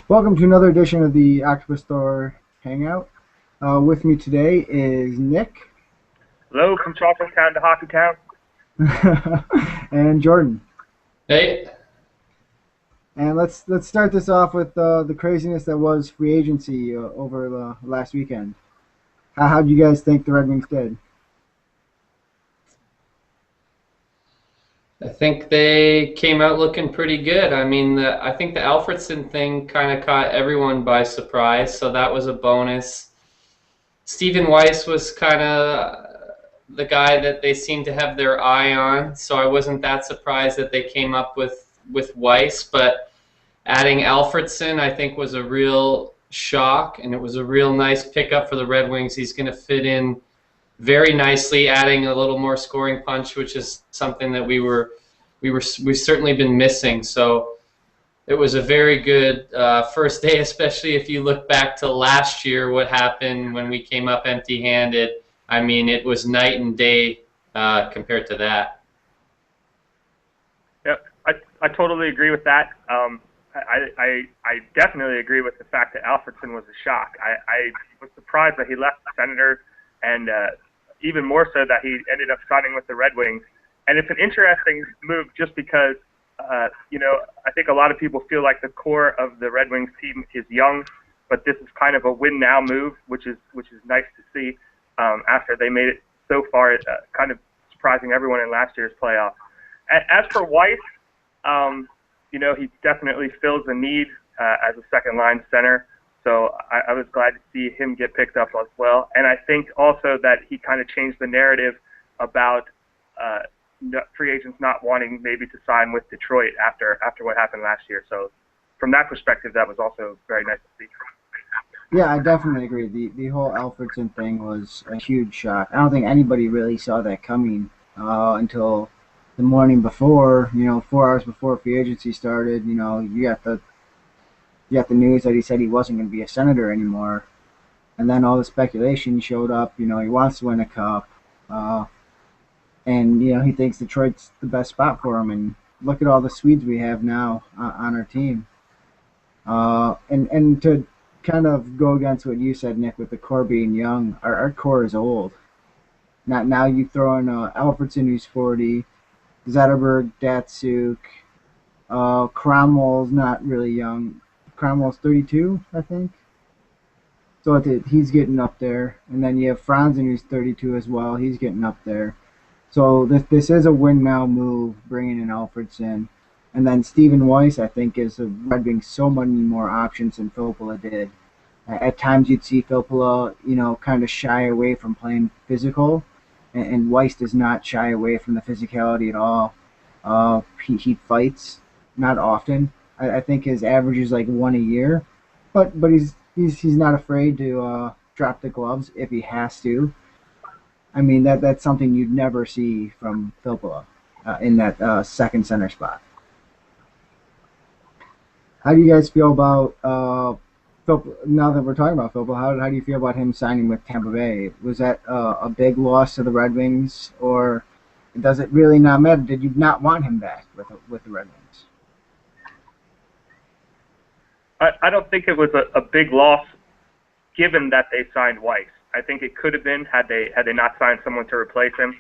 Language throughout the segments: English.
Welcome to another edition of the Octopus Store Hangout. With me today is Nick Hello, from Chocolate Town to Hockey Town. and Jordan. Hey, And let's start this off with the craziness that was free agency over the last weekend. How do you guys think the Red Wings did? I think they came out looking pretty good. I mean, I think the Alfredson thing kind of caught everyone by surprise, so that was a bonus. Stephen Weiss was kind of the guy that they seemed to have their eye on, so I wasn't that surprised that they came up with Weiss. But adding Alfredson, I think, was a real shock, and it was a real nice pickup for the Red Wings. He's going to fit in very nicely, adding a little more scoring punch, which is something that we've certainly been missing. So it was a very good first day, especially if you look back to last year, what happened when we came up empty-handed. I mean, it was night and day compared to that. Yep, I totally agree with that. I definitely agree with the fact that Alfredson was a shock. I was surprised that he left the Senators, and even more so that he ended up signing with the Red Wings. And it's an interesting move just because, I think a lot of people feel like the core of the Red Wings team is young, but this is kind of a win now move, which is nice to see after they made it so far, kind of surprising everyone in last year's playoffs. As for Weiss, he definitely fills a need as a second-line center. So I was glad to see him get picked up as well. And I think also that he kind of changed the narrative about free agents not wanting maybe to sign with Detroit after what happened last year. So from that perspective, that was also very nice to see. Yeah, I definitely agree. The whole Alfredson thing was a huge shock. I don't think anybody really saw that coming until the morning before. 4 hours before free agency started. You got the news that he said he wasn't going to be a Senator anymore, and then all the speculation showed up. He wants to win a cup, and he thinks Detroit's the best spot for him. And look at all the Swedes we have now on our team. And to kind of go against what you said, Nick, with the core being young, our core is old. Now you throw in Alfredson, who's 40, Zetterberg, Datsuk, Cromwell's not really young. Cromwell's 32, I think. So he's getting up there. And then you have Franzen, who's 32 as well. He's getting up there. So this is a win-now move, bringing in Alfredson. And then Stephen Weiss, I think, is Red Wings so many more options than Filppula did. At times you'd see Filppula, kind of shy away from playing physical. And Weiss does not shy away from the physicality at all. He fights, not often. I think his average is like one a year, but he's not afraid to drop the gloves if he has to. I mean that's something you'd never see from Filppula in that second center spot. How do you guys feel about now that we're talking about Filppula? How do you feel about him signing with Tampa Bay? Was that a big loss to the Red Wings, or does it really not matter? Did you not want him back with the Red Wings? I don't think it was a big loss, given that they signed Weiss. I think it could have been had they not signed someone to replace him.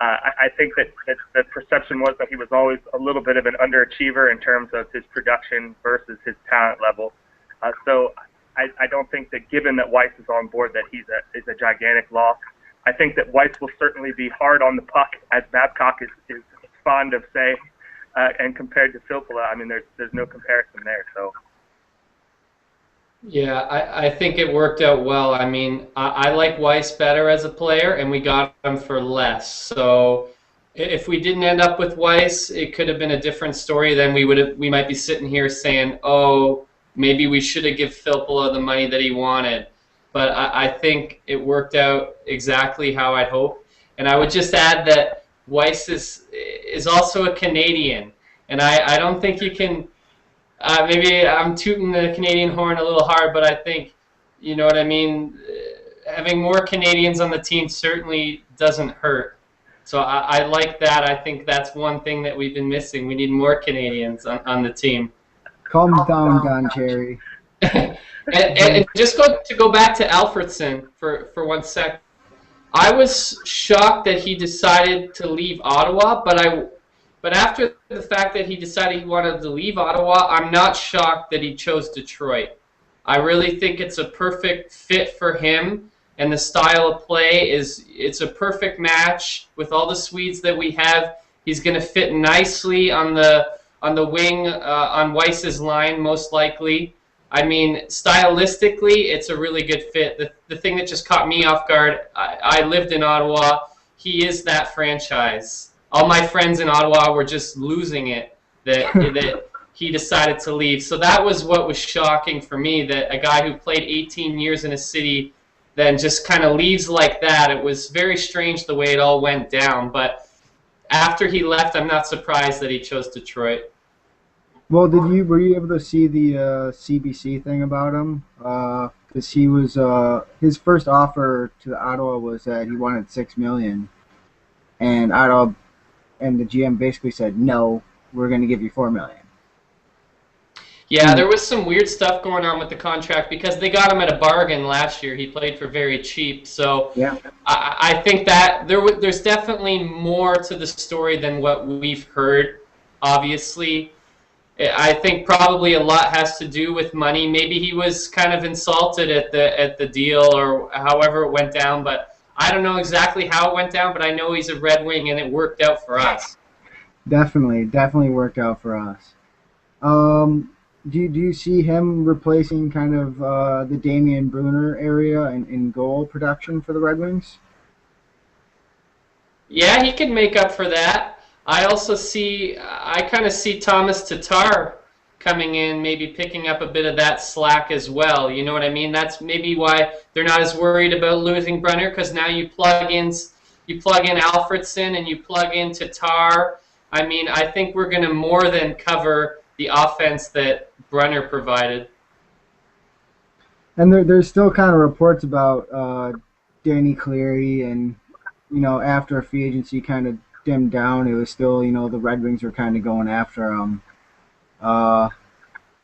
I think that the perception was that he was always a little bit of an underachiever in terms of his production versus his talent level. So I don't think that, given that Weiss is on board, that he's a gigantic loss. I think that Weiss will certainly be hard on the puck, as Babcock is fond of saying, and compared to Filppula, I mean, there's no comparison there. So. Yeah, I think it worked out well. I mean, I like Weiss better as a player, and we got him for less. So if we didn't end up with Weiss, it could have been a different story. Then we might be sitting here saying, oh, maybe we should have given Filppula the money that he wanted. But I think it worked out exactly how I'd hoped. And I would just add that Weiss is also a Canadian, and I don't think you can. Maybe I'm tooting the Canadian horn a little hard, but I think, you know what I mean, having more Canadians on the team certainly doesn't hurt. So I like that. I think that's one thing that we've been missing. We need more Canadians on the team. Calm down, Don Cherry. And just go back to Alfredson for 1 sec. I was shocked that he decided to leave Ottawa, but after the fact that he decided he wanted to leave Ottawa, I'm not shocked that he chose Detroit. I really think it's a perfect fit for him, and the style of play it's a perfect match with all the Swedes that we have. He's going to fit nicely on the wing on Weiss's line, most likely. I mean, stylistically, it's a really good fit. The thing that just caught me off guard, I lived in Ottawa. He is that franchise. All my friends in Ottawa were just losing it that he decided to leave. So that was what was shocking for me, that a guy who played 18 years in a city then just kind of leaves like that. It was very strange the way it all went down. But after he left, I'm not surprised that he chose Detroit. Well, were you able to see the CBC thing about him? Because he was his first offer to Ottawa was that he wanted 6 million, and Ottawa and the GM basically said no, we're going to give you 4 million. Yeah, there was some weird stuff going on with the contract because they got him at a bargain last year. He played for very cheap, so Yeah. I think that there's definitely more to the story than what we've heard. Obviously, I think probably a lot has to do with money. Maybe he was kind of insulted at the deal or however it went down, but I don't know exactly how it went down. But I know he's a Red Wing, and it worked out for us. Definitely worked out for us. Do you see him replacing kind of the Damian Brunner area in goal production for the Red Wings? Yeah, he can make up for that. I kind of see Thomas Tatar coming in, maybe picking up a bit of that slack as well. You know what I mean? That's maybe why they're not as worried about losing Brunner, because now you plug in Alfredson and you plug in Tatar. I mean, I think we're going to more than cover the offense that Brunner provided. And there's still kind of reports about Danny Cleary, and after free agency kind of dimmed down, it was still the Red Wings were kind of going after him. How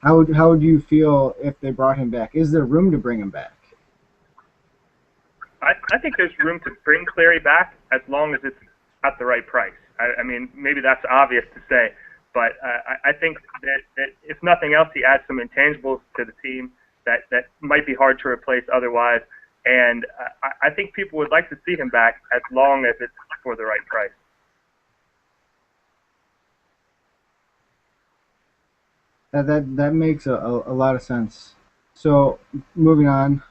would you feel if they brought him back? Is there room to bring him back? I think there's room to bring Cleary back as long as it's at the right price. I mean, maybe that's obvious to say, but I think that if nothing else, he adds some intangibles to the team that might be hard to replace otherwise. And I think people would like to see him back as long as it's for the right price. That makes a lot of sense. So moving on,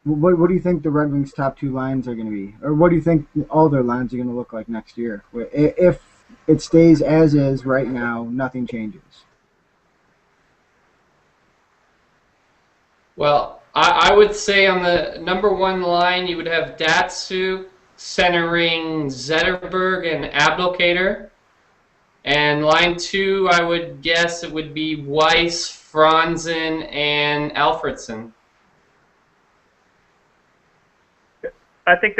what do you think the Red Wings' top two lines are going to be, or what do you think all their lines are going to look like next year? If it stays as is right now, nothing changes. Well, I would say on the number one line, you would have Datsyuk centering Zetterberg and Abdelkader. And line two, I would guess it would be Weiss, Franzen, and Alfredson. I think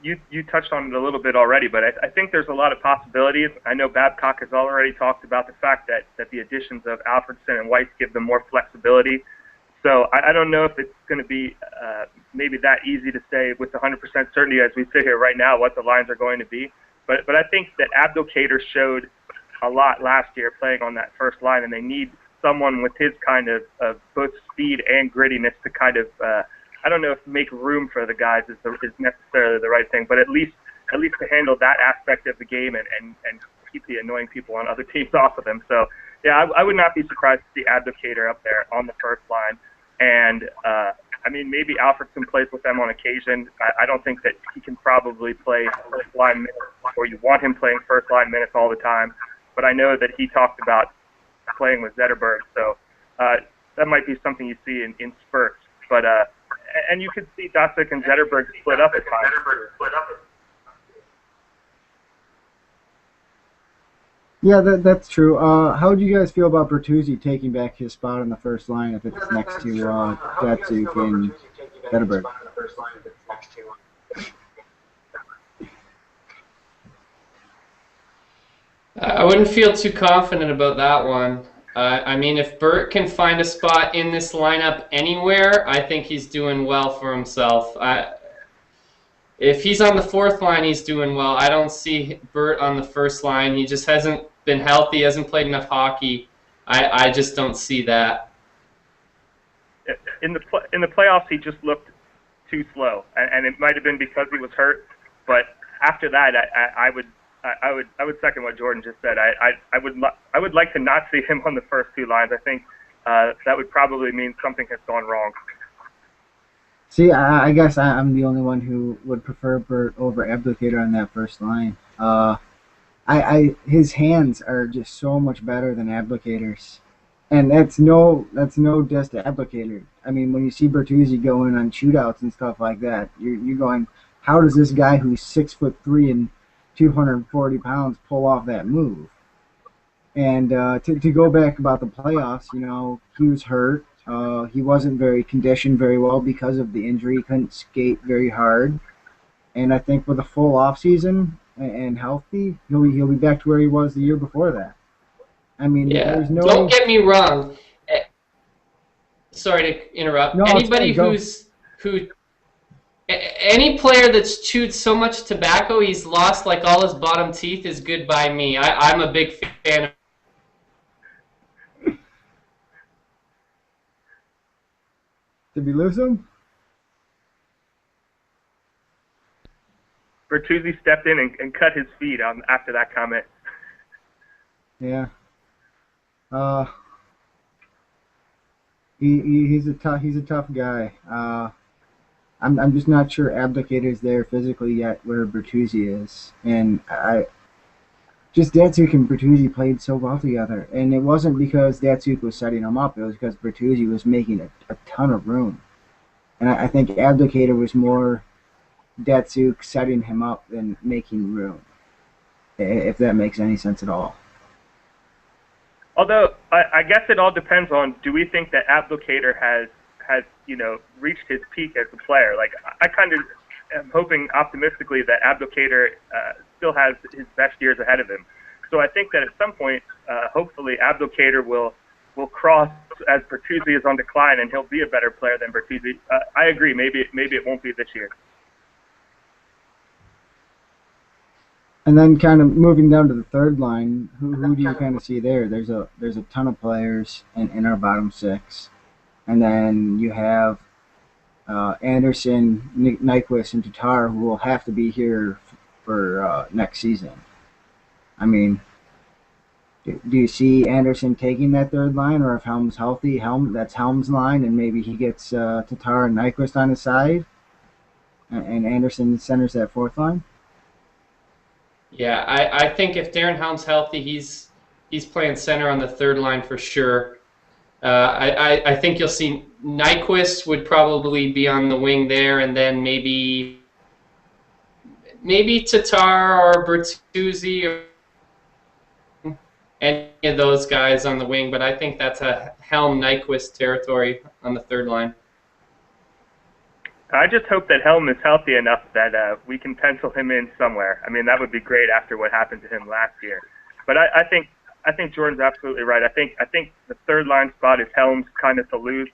you touched on it a little bit already, but I think there's a lot of possibilities. I know Babcock has already talked about the fact that the additions of Alfredson and Weiss give them more flexibility. So I don't know if it's going to be maybe that easy to say with 100% certainty as we sit here right now what the lines are going to be. But I think that Abdelkader showed a lot last year playing on that first line, and they need someone with his kind of both speed and grittiness to kind of I don't know if make room for the guys is necessarily the right thing, but at least to handle that aspect of the game and keep the annoying people on other teams off of him. So yeah, I would not be surprised to see Abdelkader up there on the first line. And I mean, maybe Alfredson plays with them on occasion. I don't think that he can probably play first line minutes, or you want him playing first line minutes all the time. But I know that he talked about playing with Zetterberg, so that might be something you see in spurts. But and you could see Datsyuk and Zetterberg split up at times. Yeah, that's true. How do you guys feel about Bertuzzi taking back his spot on the first line if it's next to Datsyuk and Zetterberg? I wouldn't feel too confident about that one. I mean, if Bert can find a spot in this lineup anywhere, I think he's doing well for himself. If he's on the fourth line, he's doing well. I don't see Bert on the first line. He just hasn't been healthy, hasn't played enough hockey. I just don't see that. In the playoffs, he just looked too slow, and it might have been because he was hurt. But after that, I would second what Jordan just said. I would like to not see him on the first two lines. I think that would probably mean something has gone wrong. See, I guess I'm the only one who would prefer Bert over Abdicator on that first line. His hands are just so much better than Abdicator's, and that's no diss to Abdicator. I mean, when you see Bertuzzi going on shootouts and stuff like that, you're going, how does this guy who's 6'3" and 240 pounds pull off that move? And to go back about the playoffs, he was hurt. He wasn't very conditioned very well because of the injury. He couldn't skate very hard. And I think with a full off season and healthy, he'll be back to where he was the year before that. I mean, Yeah. there's no. Don't get me wrong. Sorry to interrupt. No, Anybody go. Any player that's chewed so much tobacco he's lost like all his bottom teeth is good by me. I'm a big fan of. Did we lose him? Bertuzzi stepped in and cut his feet after that comment. Yeah. He's a tough guy. I'm just not sure Abdicator's there physically yet where Bertuzzi is, and Datsuk and Bertuzzi played so well together, and it wasn't because Datsuk was setting him up; it was because Bertuzzi was making a ton of room, and I think Abdicator was more Datsuk setting him up than making room, if that makes any sense at all. Although I guess it all depends on, do we think that Abdicator has reached his peak as a player? Like, I kind of am hoping optimistically that Abdicator still has his best years ahead of him. So I think that at some point, hopefully, Abdicator will cross as Bertuzzi is on decline, and he'll be a better player than Bertuzzi. I agree. Maybe it won't be this year. And then kind of moving down to the third line, who do you kind of see there? There's a ton of players in our bottom six. And then you have Anderson, Nyquist, and Tatar, who will have to be here for next season. I mean, do you see Anderson taking that third line, or if Helm's healthy, that's Helm's line, and maybe he gets Tatar and Nyquist on his side, and Anderson centers that fourth line? Yeah, I think if Darren Helm's healthy, he's playing center on the third line for sure. I think you'll see Nyquist would probably be on the wing there, and then maybe Tatar or Bertuzzi or any of those guys on the wing. But I think that's a Helm-Nyquist territory on the third line. I just hope that Helm is healthy enough that we can pencil him in somewhere. I mean, that would be great after what happened to him last year. But I think Jordan's absolutely right. I think the third line spot is Helm's kind of to lose,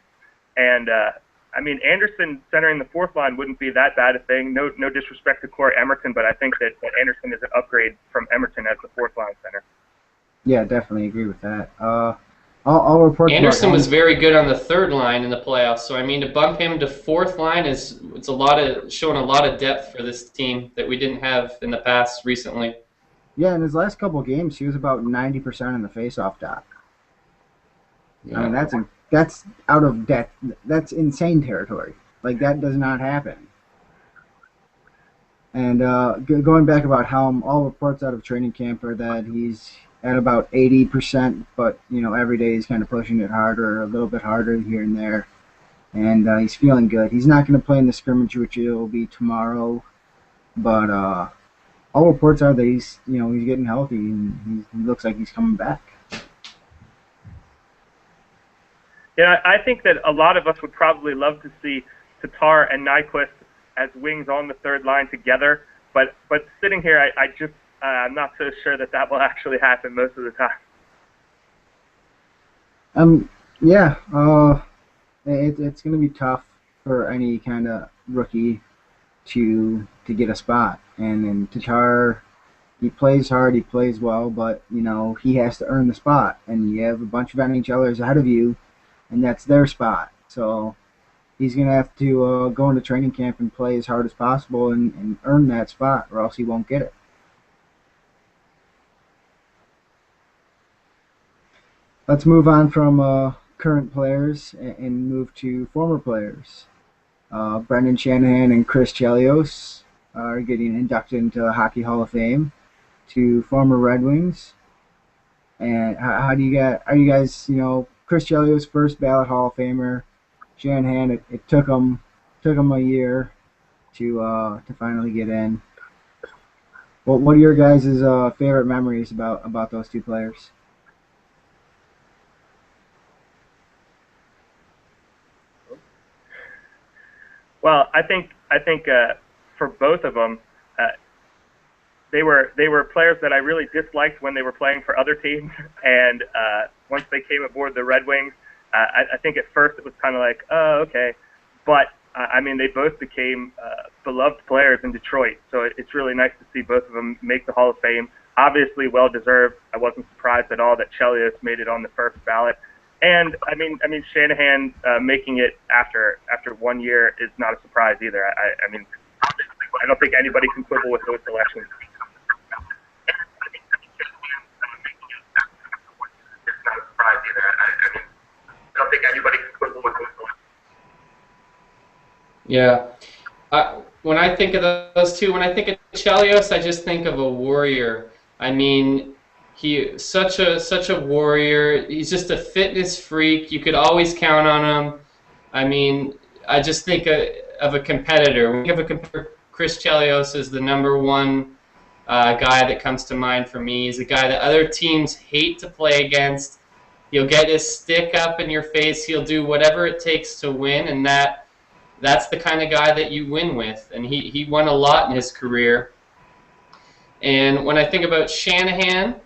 and I mean, Anderson centering the fourth line wouldn't be that bad a thing. No disrespect to Corey Emerson, but I think that Anderson is an upgrade from Emerson as the fourth line center. Yeah, definitely agree with that. I'll report. Anderson was very good on the third line in the playoffs, so I mean, to bump him to fourth line it's showing a lot of depth for this team that we didn't have in the past recently. Yeah, in his last couple of games, he was about 90% in the faceoff dot. Yeah. I mean, that's out of depth. That's insane territory. Like, that does not happen. And going back about Helm, all reports out of training camp are that he's at about 80%, but every day he's kind of pushing it harder, a little bit harder here and there, and he's feeling good. He's not going to play in the scrimmage, which will be tomorrow, but all reports are that he's getting healthy and he looks like he's coming back. Yeah, I think that a lot of us would probably love to see Tatar and Nyquist as wings on the third line together, but sitting here, I'm not so sure that will actually happen most of the time. Um, yeah, it's going to be tough for any kind of rookie to get a spot. And Tatar, he plays hard, he plays well, but he has to earn the spot. And you have a bunch of NHLers ahead of you, and that's their spot. So he's going to have to go into training camp and play as hard as possible and earn that spot, or else he won't get it. Let's move on from current players and move to former players. Brendan Shanahan and Chris Chelios are getting inducted into the Hockey Hall of Fame. To former Red Wings. And how do you get? Are you guys, Chris Chelios first ballot Hall of Famer? Shanahan, it took him a year to finally get in. What are your guys' favorite memories about those two players? Well, I think for both of them, uh, they were players that I really disliked when they were playing for other teams, and once they came aboard the Red Wings, I think at first it was kind of like, oh, okay, but I mean they both became beloved players in Detroit, so it's really nice to see both of them make the Hall of Fame. Obviously, well deserved. I wasn't surprised at all that Chelios made it on the first ballot. And I mean Shanahan making it after 1 year is not a surprise either. I mean, I don't think anybody can quibble with those selections. Yeah. When I think of those two, when I think of Chelios, I just think of a warrior. I mean, such a warrior. He's just a fitness freak. You could always count on him. I mean, I just think of a competitor. When you have a competitor, Chris Chelios is the number one guy that comes to mind for me. He's a guy that other teams hate to play against. He'll get his stick up in your face. He'll do whatever it takes to win, and that's the kind of guy that you win with. And he won a lot in his career. And when I think about Shanahan,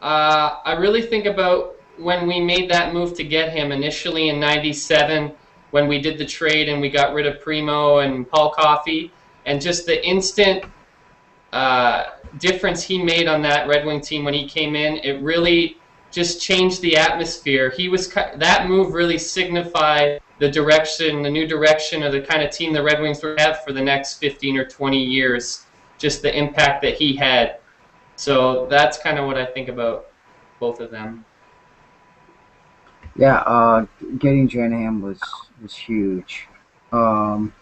I really think about when we made that move to get him initially in '97 when we did the trade and we got rid of Primo and Paul Coffey, and just the instant difference he made on that Red Wing team when he came in. It really just changed the atmosphere. That move really signified the direction, the new direction of the kind of team the Red Wings would have for the next 15 or 20 years. Just the impact that he had. So that's kind of what I think about both of them. Yeah, getting Shanahan was huge. Um,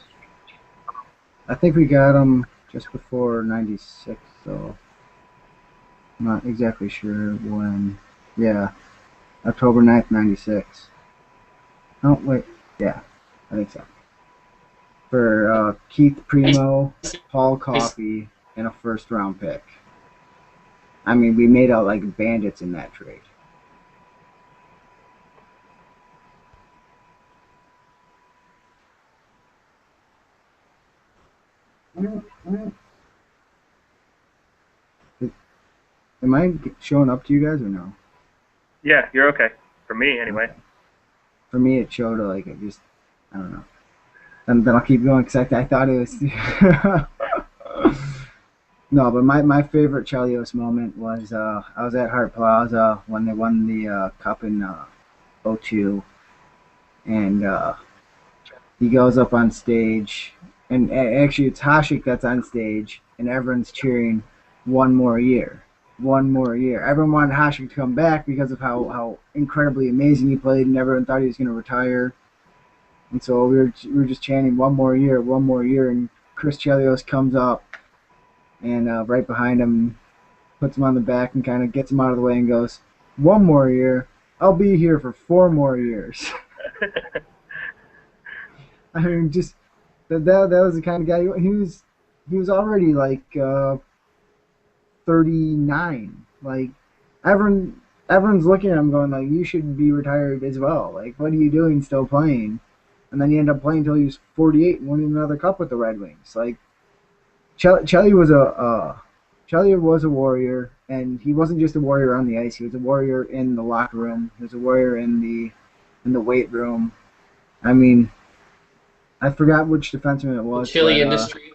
I think we got him just before '96, so I'm not exactly sure when. Yeah, October 9th, '96. Oh wait, yeah, I think so. For Keith Primo, Paul Coffey, and a first round pick. I mean, we made out like bandits in that trade. Am I showing up to you guys or no? Yeah, you're okay for me anyway. Okay. For me, it showed like it just, I don't know. And then I'll keep going because I thought it was. No, but my favorite Chelios moment was I was at Hart Plaza when they won the cup in '02, and he goes up on stage, and actually it's Hasek that's on stage, and everyone's cheering one more year, one more year. Everyone wanted Hasek to come back because of how incredibly amazing he played, and everyone thought he was going to retire. And so we were just chanting one more year, and Chris Chelios comes up and right behind him puts him on the back and kind of gets him out of the way and goes, "One more year, I'll be here for 4 more years." I mean, just that was the kind of guy he was already like 39. Like everyone's looking at him going like, "You should be retired as well. Like, what are you doing still playing?" And then he ended up playing until he was 48 and winning another cup with the Red Wings. Like Chelly was a Chelio was a warrior, and he wasn't just a warrior on the ice. He was a warrior in the locker room. He was a warrior in the weight room. I mean, I forgot which defenseman it The was, chili but industry.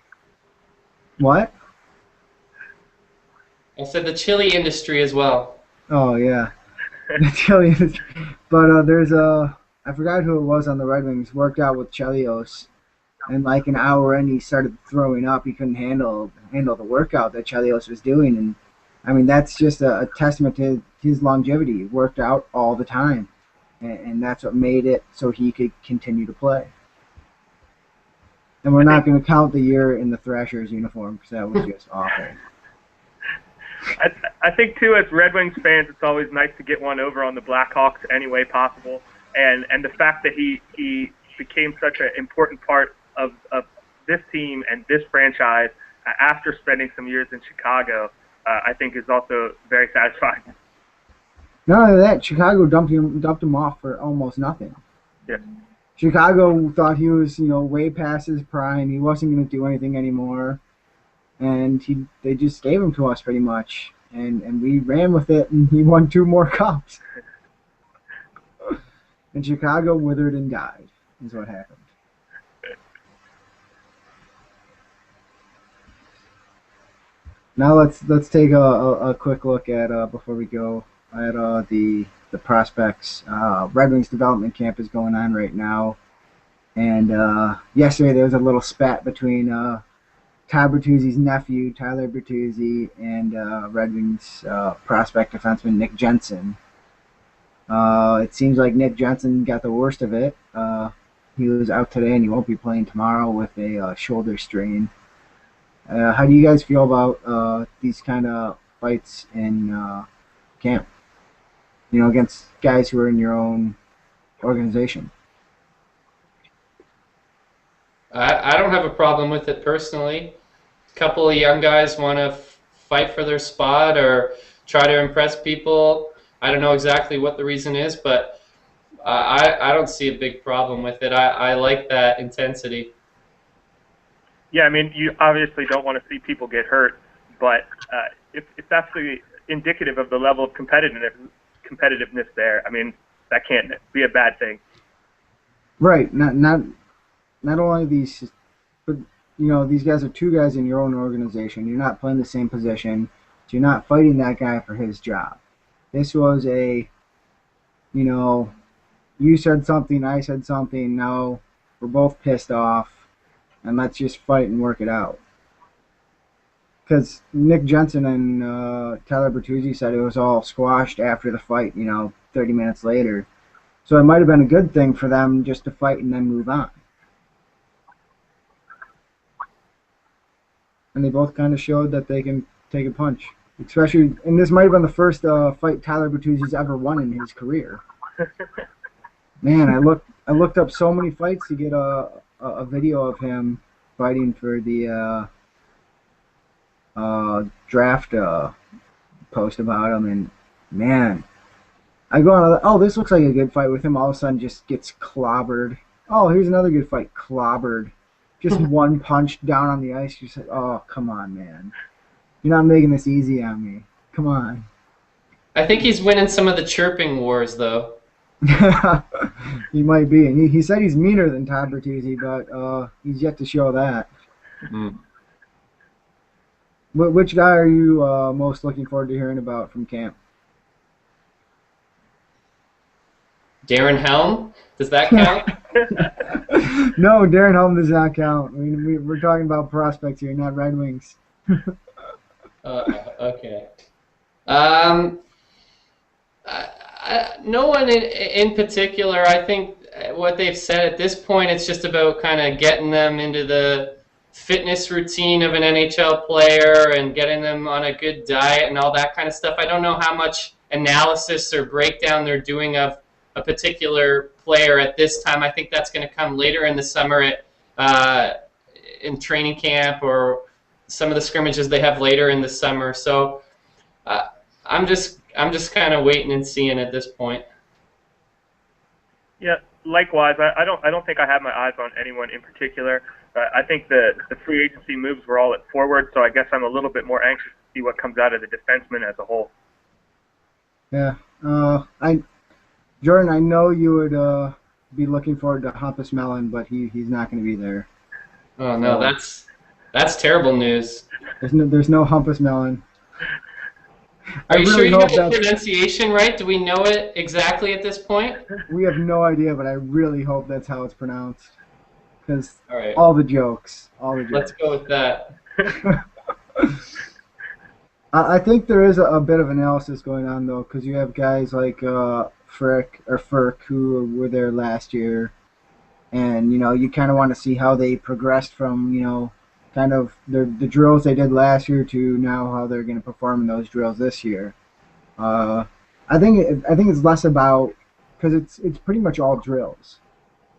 what? I said the chili industry as well. Oh yeah, the Chelios. But there's a I forgot who it was on the Red Wings. Worked out with Chelios, and like an hour in, he started throwing up. He couldn't handle the workout that Chelios was doing, and I mean that's just a testament to his longevity. He worked out all the time, and that's what made it so he could continue to play. And we're I not think going to count the year in the Thrashers uniform because that was just awful. I think too, as Red Wings fans, it's always nice to get one over on the Blackhawks any way possible, and the fact that he became such an important part of this team and this franchise after spending some years in Chicago, I think is also very satisfying. Not only that, Chicago dumped him off for almost nothing. Yes. Chicago thought he was, way past his prime. He wasn't going to do anything anymore, and they just gave him to us pretty much, and we ran with it, and he won 2 more cups. And Chicago withered and died, is what happened. Now let's take a quick look at before we go at the prospects. Red Wings development camp is going on right now, and yesterday there was a little spat between Ty Bertuzzi's nephew Tyler Bertuzzi and Red Wings prospect defenseman Nick Jensen. It seems like Nick Jensen got the worst of it. He was out today and he won't be playing tomorrow with a shoulder strain. How do you guys feel about these kind of fights in camp? Against guys who are in your own organization. I don't have a problem with it personally. A couple of young guys want to fight for their spot or try to impress people. I don't know exactly what the reason is, but I don't see a big problem with it. I like that intensity. Yeah, I mean, you obviously don't want to see people get hurt, but if that's indicative of the level of competitiveness there, I mean, that can't be a bad thing. Right. Not only these, but these guys are 2 guys in your own organization. You're not playing the same position, so you're not fighting that guy for his job. This was you said something, I said something. Now we're both pissed off. And let's just fight and work it out. Because Nick Jensen and Tyler Bertuzzi said it was all squashed after the fight, 30 minutes later. So it might have been a good thing for them just to fight and then move on. And they both kind of showed that they can take a punch. Especially, and this might have been the first fight Tyler Bertuzzi's ever won in his career. Man, I looked up so many fights to get a video of him fighting for the draft post about him, and man, I go on, oh, this looks like a good fight with him. All of a sudden, just gets clobbered. Oh, here's another good fight, clobbered. Just one punch down on the ice. You're just like, oh, come on, man. You're not making this easy on me. Come on. I think he's winning some of the chirping wars, though. He might be, and he said he's meaner than Todd Bertuzzi, but he's yet to show that. Mm. Which guy are you most looking forward to hearing about from camp? Darren Helm? Does that count? No, Darren Helm does not count. I mean, we're talking about prospects here, not Red Wings. Okay. No one in particular. I think what they've said at this point, it's just about kind of getting them into the fitness routine of an NHL player and getting them on a good diet and all that kind of stuff. I don't know how much analysis or breakdown they're doing of a particular player at this time. I think that's going to come later in the summer in training camp or some of the scrimmages they have later in the summer. So I'm just kind of waiting and seeing at this point. Yeah, likewise. I don't think I have my eyes on anyone in particular. I think the free agency moves were all at forward, so I guess I'm a little bit more anxious to see what comes out of the defensemen as a whole. Yeah. Jordan, I know you would be looking forward to Hampus Melon, but he's not going to be there. Oh no, that's terrible news. There's no Hampus Melon. Are I you sure really you have hope the that pronunciation right? Do we know it exactly at this point? we have no idea, but I really hope that's how it's pronounced. Because All right, all the jokes. let's go with that. I think there is a bit of analysis going on though, because you have guys like Frick who were there last year, and you kind of want to see how they progressed from kind of the drills they did last year to now how they're going to perform in those drills this year. I think it's less about because it's pretty much all drills,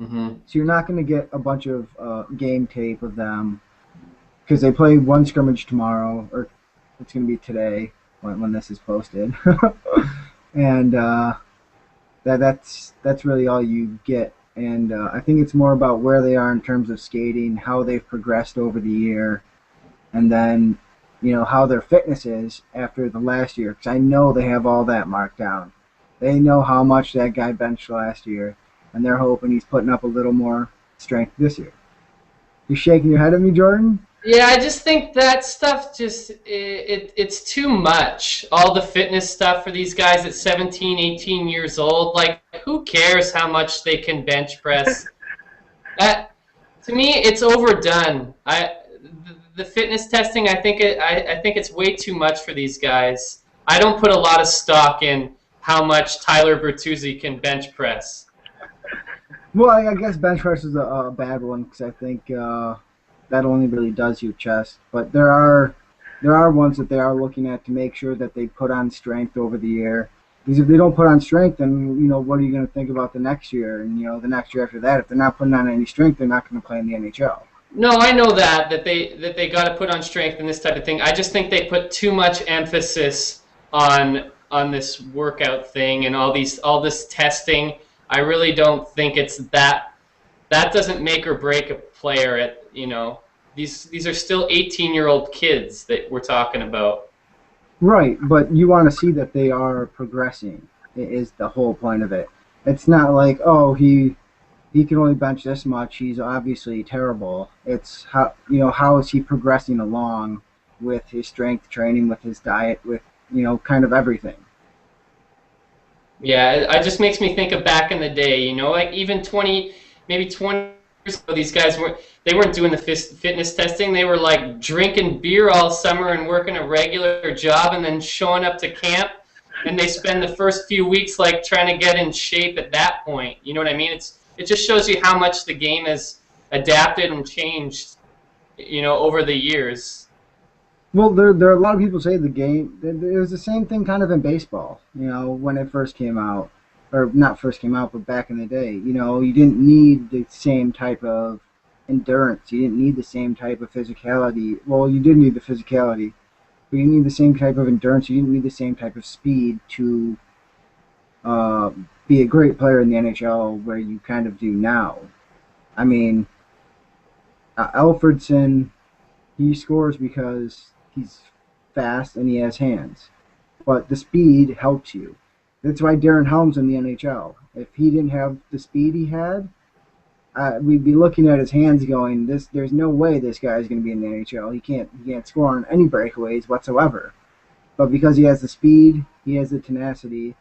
Mm-hmm. so you're not going to get a bunch of game tape of them because they play one scrimmage tomorrow, or it's going to be today when this is posted, and that's really all you get. And I think it's more about where they are in terms of skating, how they've progressed over the year, and then how their fitness is after the last year. Because I know they have all that marked down. They know how much that guy benched last year, and they're hoping he's putting up a little more strength this year. You shaking your head at me, Jordan? Yeah, I just think that stuff it's too much. All the fitness stuff for these guys at 17, 18 years old. Like, who cares how much they can bench press? That, to me, it's overdone. The fitness testing, I think it's way too much for these guys. I don't put a lot of stock in how much Tyler Bertuzzi can bench press. Well, I guess bench press is a bad one because I think that only really does your chest. But there are ones that they are looking at to make sure that they put on strength over the year. Because if they don't put on strength, then what are you going to think about the next year and the next year after that? If they're not putting on any strength, they're not going to play in the NHL. No, I know that they got to put on strength and this type of thing. I just think they put too much emphasis on this workout thing and all this testing. I really don't think it's that doesn't make or break a player at these are still 18-year-old kids that we're talking about. Right, but you want to see that they are progressing is the whole point of it. It's not like, oh, he can only bench this much, he's obviously terrible. It's how is he progressing along with his strength training, with his diet, with kind of everything. Yeah, it just makes me think of back in the day, like even 20 years ago, these guys weren't doing the fitness testing. They were like drinking beer all summer and working a regular job and then showing up to camp, and they spend the first few weeks like trying to get in shape at that point. You know what I mean? It just shows you how much the game has adapted and changed, over the years. Well, there are a lot of people say the game. It was the same thing kind of in baseball. When it first came out, or not first came out, but back in the day. You didn't need the same type of endurance. You didn't need the same type of physicality. Well, you did need the physicality, but you need the same type of endurance. You didn't need the same type of speed to be a great player in the NHL where you kind of do now. I mean, Alfredson, he scores because he's fast and he has hands. But the speed helps you. That's why Darren Helm's in the NHL. If he didn't have the speed he had, we'd be looking at his hands going, there's no way this guy's going to be in the NHL. He can't score on any breakaways whatsoever. But because he has the speed, he has the tenacity,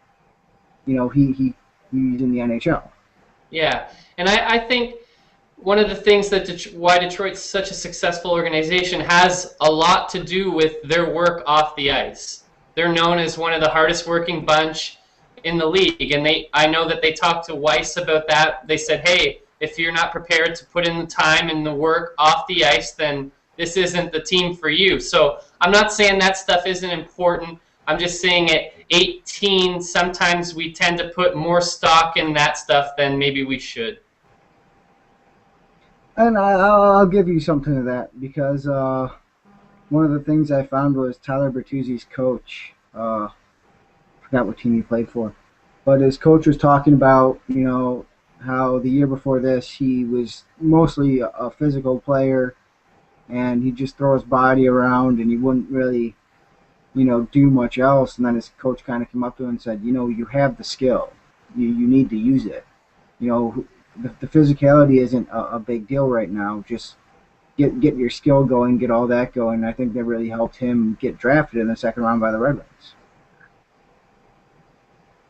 he's in the NHL. Yeah, and I think one of the things that why Detroit's such a successful organization has a lot to do with their work off the ice. They're known as one of the hardest working bunch in the league, and I know that they talked to Weiss about that. They said, hey, if you're not prepared to put in the time and the work off the ice, then this isn't the team for you. So I'm not saying that stuff isn't important. I'm just saying at 18, sometimes we tend to put more stock in that stuff than maybe we should. And I'll give you something to that because one of the things I found was Tyler Bertuzzi's coach. Forgot what team he played for, but his coach was talking about how the year before this he was mostly a physical player, and he'd just throw his body around, and he wouldn't really do much else. And then his coach kind of came up to him and said, you have the skill. You need to use it. The physicality isn't a big deal right now. Just get your skill going, get all that going. I think that really helped him get drafted in the second round by the Red Wings.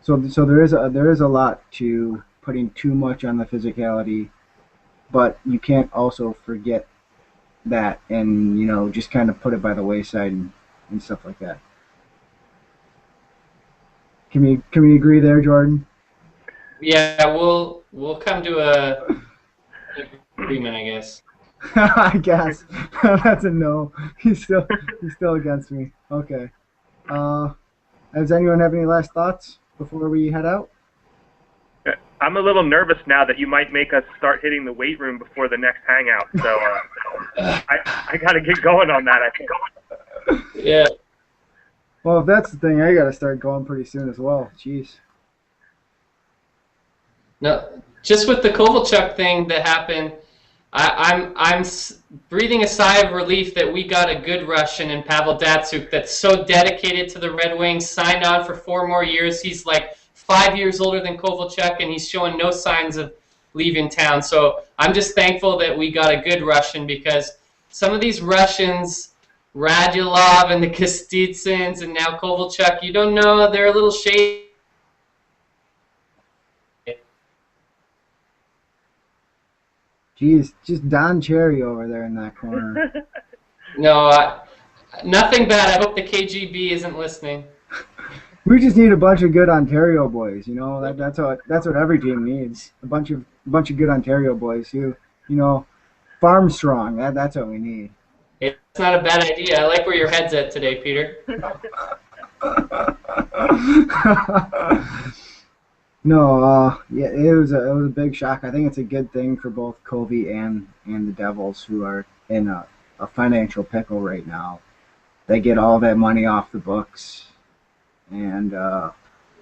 So there is a lot to putting too much on the physicality, but you can't also forget that and just kind of put it by the wayside and stuff like that. Can we agree there, Jordan? Yeah, we'll come to a agreement, I guess. I guess that's a no. He's still against me. Okay. Does anyone have any last thoughts before we head out? I'm a little nervous now that you might make us start hitting the weight room before the next hangout. So I got to get going on that, I think. Yeah. Well, if that's the thing, I got to start going pretty soon as well. Jeez. No, just with the Kovalchuk thing that happened, I'm breathing a sigh of relief that we got a good Russian in Pavel Datsyuk that's so dedicated to the Red Wings, signed on for 4 more years. He's like 5 years older than Kovalchuk, and he's showing no signs of leaving town. So I'm just thankful that we got a good Russian, because some of these Russians, Radulov and the Kostitsins and now Kovalchuk, you don't know, they're a little shady. Jeez, just Don Cherry over there in that corner. No, nothing bad. I hope the KGB isn't listening. We just need a bunch of good Ontario boys. That's what every team needs. A bunch of good Ontario boys who, farm strong. That's what we need. It's not a bad idea. I like where your head's at today, Peter. No, yeah, it was a big shock. I think it's a good thing for both Kovy and the Devils, who are in a financial pickle right now. They get all that money off the books, and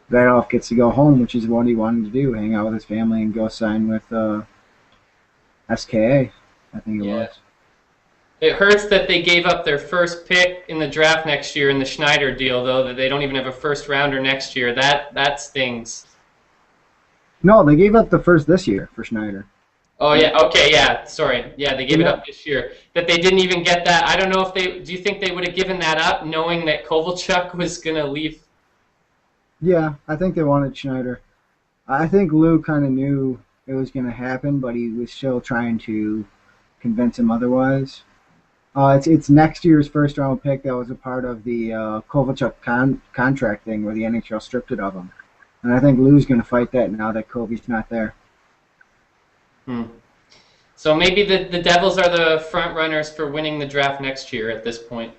Radulov gets to go home, which is what he wanted to do, hang out with his family and go sign with SKA, I think it was. It hurts that they gave up their first pick in the draft next year in the Schneider deal, though, that they don't even have a first rounder next year. That stings. No, they gave up the first this year for Schneider. Oh, yeah. Okay, yeah. Sorry. Yeah, they gave it up this year. That they didn't even get that. I don't know if they... Do you think they would have given that up knowing that Kovalchuk was going to leave? Yeah, I think they wanted Schneider. I think Lou kind of knew it was going to happen, but he was still trying to convince him otherwise. It's next year's first round pick that was a part of the Kovalchuk contract thing where the NHL stripped it of him. And I think Lou's going to fight that now that Kovy's not there. So maybe the Devils are the front runners for winning the draft next year at this point.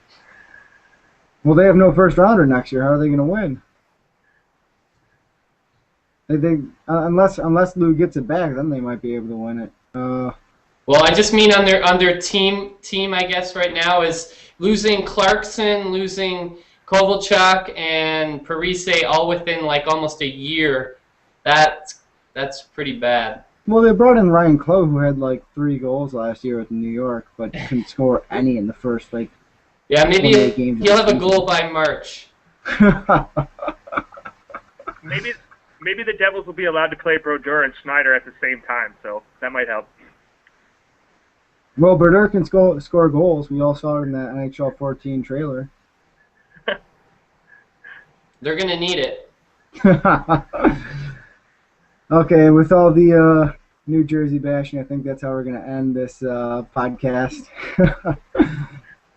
Well, they have no first rounder next year. How are they going to win? Unless Lou gets it back, then they might be able to win it. Well, I just mean on their team, I guess, right now is losing Clarkson, losing Kovalchuk, and Parise all within like almost a year. That's pretty bad. Well, they brought in Ryan Clough, who had like 3 goals last year with New York, but couldn't score any in the first Yeah, maybe he'll have a goal by March. Maybe the Devils will be allowed to play Brodeur and Schneider at the same time, so that might help. Well, Brodeur can score goals. We all saw it in that NHL 14 trailer. They're going to need it. Okay, with all the New Jersey bashing, I think that's how we're going to end this podcast.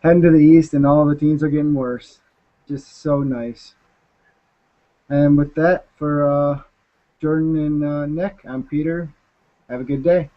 Heading to the East, and all the teams are getting worse. Just so nice. And with that, for Jordan and Nick, I'm Peter. Have a good day.